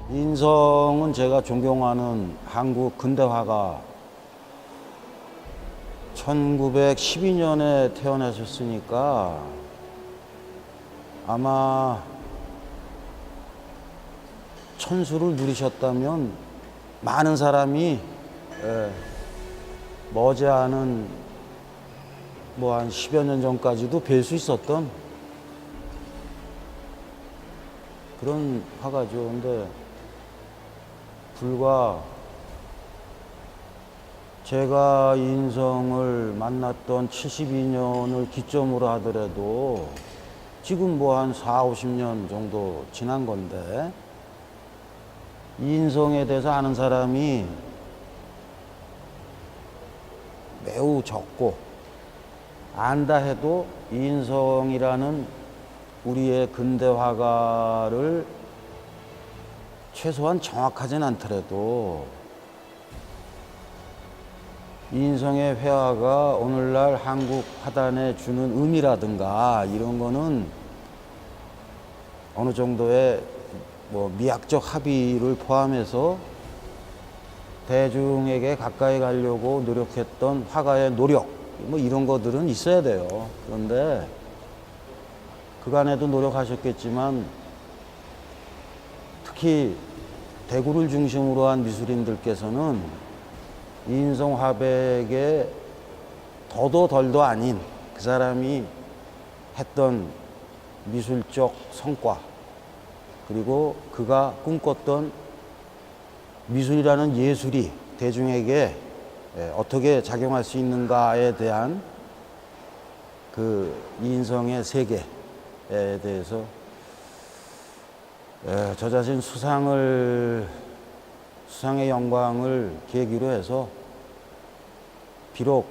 인성은 제가 존경하는 한국 근대화가 1912년에 태어나셨으니까 아마 천수를 누리셨다면 많은 사람이 머지않은 뭐 한 10여 년 전까지도 뵐 수 있었던 그런 화가죠. 근데 불과 제가 인성을 만났던 72년을 기점으로 하더라도 지금 뭐 한 4, 50년 정도 지난 건데 인성에 대해서 아는 사람이 매우 적고 안다 해도 인성이라는 우리의 근대 화가를 최소한 정확하진 않더라도 인성의 회화가 오늘날 한국 화단에 주는 의미라든가 이런 거는 어느 정도의 뭐 미학적 합의를 포함해서 대중에게 가까이 가려고 노력했던 화가의 노력 뭐 이런 것들은 있어야 돼요. 그런데 그간에도 노력하셨겠지만 특히 대구를 중심으로 한 미술인들께서는 인성 화백의 더도 덜도 아닌 그 사람이 했던 미술적 성과 그리고 그가 꿈꿨던 미술이라는 예술이 대중에게 어떻게 작용할 수 있는가에 대한 그 인성의 세계에 대해서 저 자신 수상의 영광을 계기로 해서 비록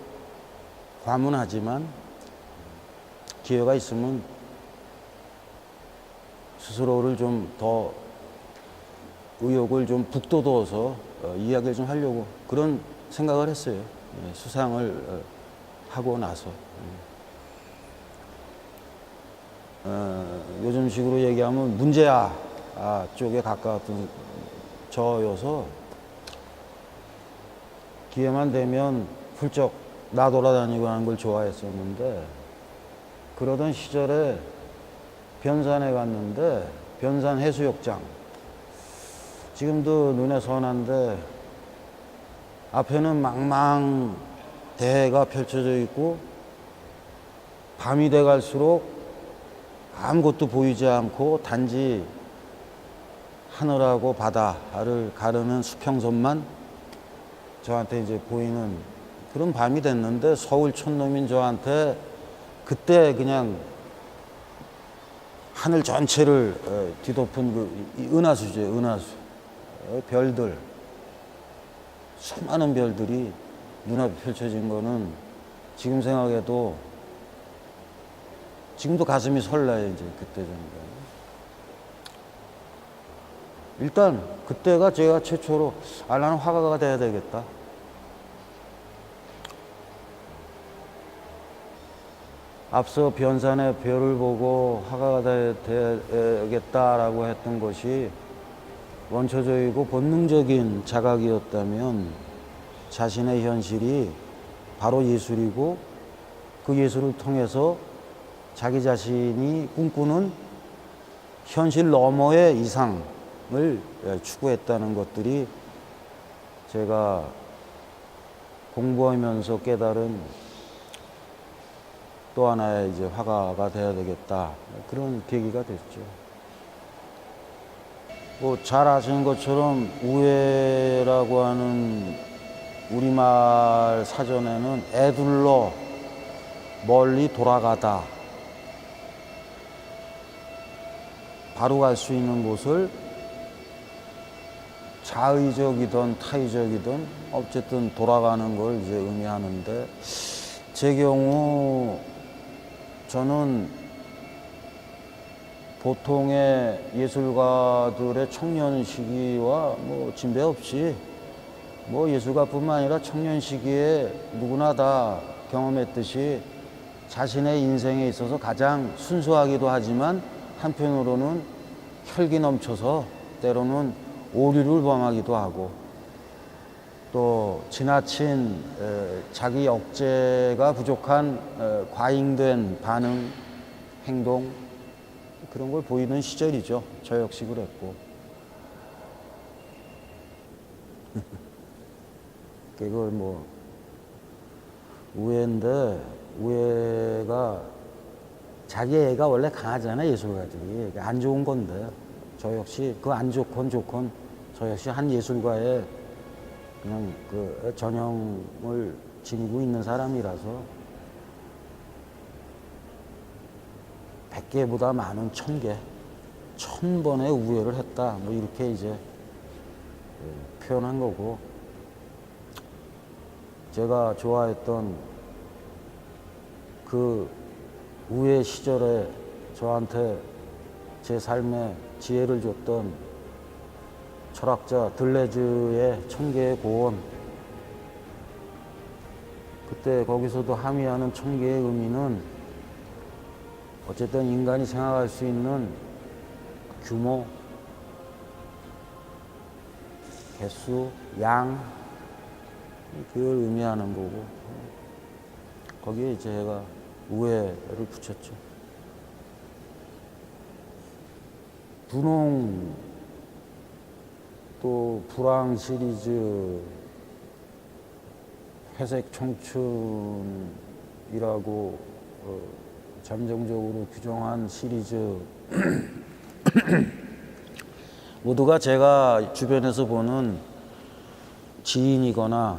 과문하지만 기회가 있으면 스스로를 좀 더 의욕을 좀 북돋워서 이야기를 좀 하려고 그런 생각을 했어요. 수상을 하고 나서. 요즘식으로 얘기하면 문제아 쪽에 가까웠던 저여서 기회만 되면 훌쩍 나돌아다니고 하는 걸 좋아했었는데 그러던 시절에 변산에 갔는데 변산 해수욕장 지금도 눈에 선한데 앞에는 망망대해가 펼쳐져 있고 밤이 돼 갈수록 아무것도 보이지 않고 단지 하늘하고 바다를 가르는 수평선만 저한테 이제 보이는 그런 밤이 됐는데 서울 촌놈인 저한테 그때 그냥 하늘 전체를 뒤덮은 그 은하수죠, 은하수. 별들, 수많은 별들이 눈앞에 펼쳐진 거는 지금 생각해도 지금도 가슴이 설레요, 이제 그때 정도. 일단 그때가 제가 최초로 나는 화가가 돼야 되겠다. 앞서 변산의 별을 보고 화가가 되겠다라고 했던 것이 원초적이고 본능적인 자각이었다면 자신의 현실이 바로 예술이고 그 예술을 통해서 자기 자신이 꿈꾸는 현실 너머의 이상을 추구했다는 것들이 제가 공부하면서 깨달은 또 하나의 이제 화가가 되어야 되겠다. 그런 계기가 됐죠. 뭐 잘 아시는 것처럼 우회라고 하는 우리말 사전에는 애둘러 멀리 돌아가다. 바로 갈 수 있는 곳을 자의적이든 타의적이든 어쨌든 돌아가는 걸 이제 의미하는데 제 경우 저는 보통의 예술가들의 청년 시기와 뭐 진배 없이 뭐 예술가뿐만 아니라 청년 시기에 누구나 다 경험했듯이 자신의 인생에 있어서 가장 순수하기도 하지만 한편으로는 혈기 넘쳐서 때로는 오류를 범하기도 하고 또 지나친 자기 억제가 부족한 과잉된 반응, 행동 그런 걸 보이는 시절이죠. 저 역시 그랬고 그걸 뭐 우애인데 우애가 자기 애가 원래 강하잖아요. 예술가들이 안 좋은 건데 저 역시 그 안 좋건 좋건 저 역시 한 예술가의 그냥 그 전형을 지니고 있는 사람이라서 100개보다 많은 1000개, 1000번의 우애를 했다. 뭐 이렇게 이제 표현한 거고 제가 좋아했던 그 우애 시절에 저한테 제 삶에 지혜를 줬던 철학자 들레즈의 1000개의 고원 그때 거기서도 함의하는 1000개의 의미는 어쨌든 인간이 생각할 수 있는 규모, 개수, 양 그걸 의미하는 거고 거기에 이제 제가 우애를 붙였죠. 분홍 또 불황 시리즈 회색 청춘이라고 잠정적으로 규정한 시리즈 모두가 제가 주변에서 보는 지인이거나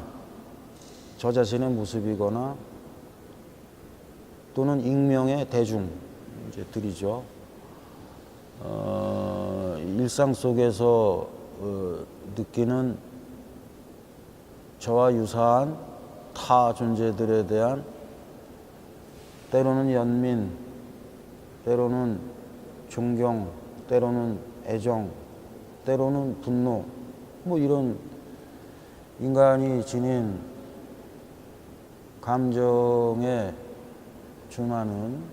저 자신의 모습이거나 또는 익명의 대중들이죠. 일상 속에서 느끼는 저와 유사한 타 존재들에 대한 때로는 연민, 때로는 존경, 때로는 애정, 때로는 분노, 뭐 이런 인간이 지닌 감정에 준하는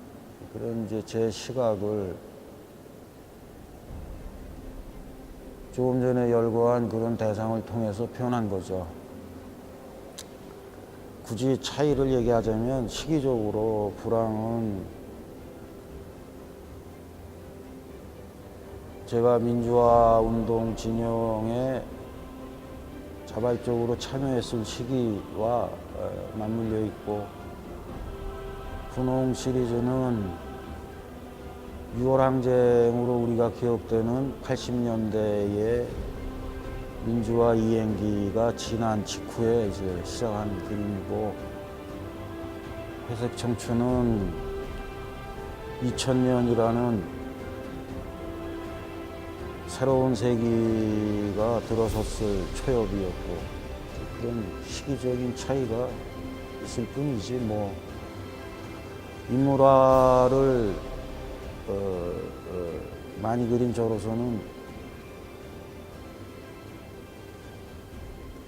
그런 이제 제 시각을 조금 전에 열거한 그런 대상을 통해서 표현한 거죠. 굳이 차이를 얘기하자면 시기적으로 불황은 제가 민주화 운동 진영에 자발적으로 참여했을 시기와 맞물려 있고 분홍 시리즈는 6월 항쟁으로 우리가 기억되는 80년대의 민주화 이행기가 지난 직후에 이제 시작한 그림이고 회색 청춘은 2000년이라는 새로운 세기가 들어섰을 초엽이었고 그런 시기적인 차이가 있을 뿐이지 뭐 인물화를 많이 그린 저로서는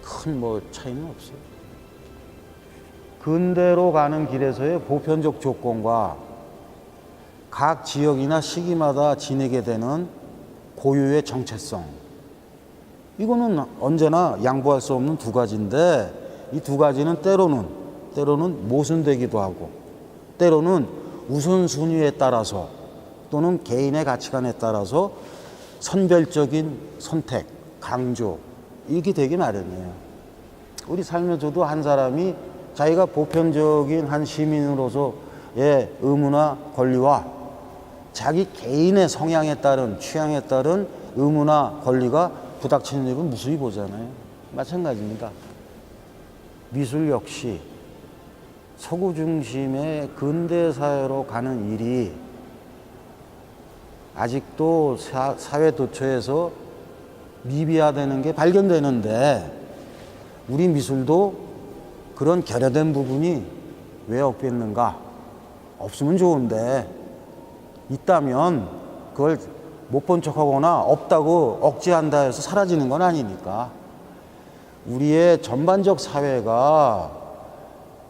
큰 뭐 차이는 없어요. 근대로 가는 길에서의 보편적 조건과 각 지역이나 시기마다 지니게 되는 고유의 정체성 이거는 언제나 양보할 수 없는 두 가지인데 이 두 가지는 때로는 모순되기도 하고 때로는 우선순위에 따라서 또는 개인의 가치관에 따라서 선별적인 선택, 강조 이게 되기 마련이에요. 우리 삶에서도 한 사람이 자기가 보편적인 한 시민으로서의 의무나 권리와 자기 개인의 성향에 따른 취향에 따른 의무나 권리가 부닥치는 일은 무수히 보잖아요. 마찬가지입니다. 미술 역시 서구 중심의 근대 사회로 가는 일이 아직도 사회 도처에서 미비화되는 게 발견되는데 우리 미술도 그런 결여된 부분이 왜 없겠는가? 없으면 좋은데 있다면 그걸 못 본 척하거나 없다고 억제한다 해서 사라지는 건 아니니까 우리의 전반적 사회가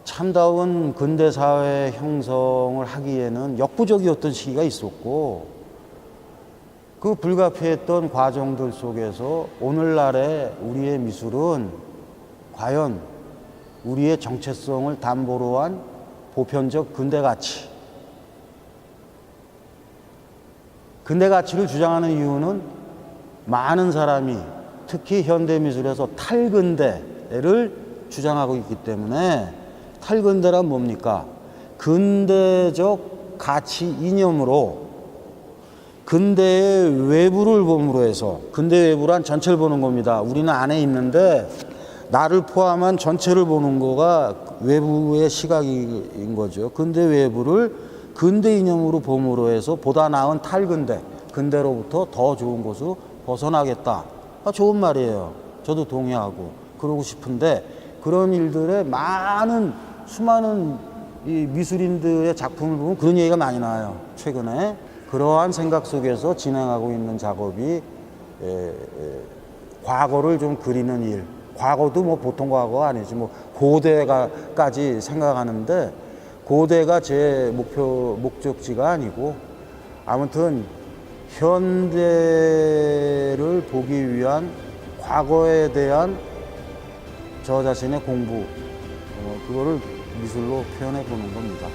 참다운 근대사회 형성을 하기에는 역부족이었던 시기가 있었고 그 불가피했던 과정들 속에서 오늘날의 우리의 미술은 과연 우리의 정체성을 담보로 한 보편적 근대 가치, 근대 가치를 주장하는 이유는 많은 사람이 특히 현대 미술에서 탈근대를 주장하고 있기 때문에, 탈근대란 뭡니까? 근대적 가치 이념으로 근대의 외부를 봄으로 해서, 근대 외부란 전체를 보는 겁니다. 우리는 안에 있는데 나를 포함한 전체를 보는 거가 외부의 시각인 거죠. 근대 외부를 근대 이념으로 봄으로 해서 보다 나은 탈근대, 근대로부터 더 좋은 곳으로 벗어나겠다. 좋은 말이에요. 저도 동의하고 그러고 싶은데, 그런 일들에 수많은 이 미술인들의 작품을 보면 그런 얘기가 많이 나와요. 최근에 그러한 생각 속에서 진행하고 있는 작업이 과거를 좀 그리는 일. 과거도 뭐 보통 과거가 아니지, 뭐 고대가까지 생각하는데, 고대가 제 목적지가 아니고, 아무튼 현대를 보기 위한 과거에 대한 저 자신의 공부, 그거를 미술로 표현해 보는 겁니다.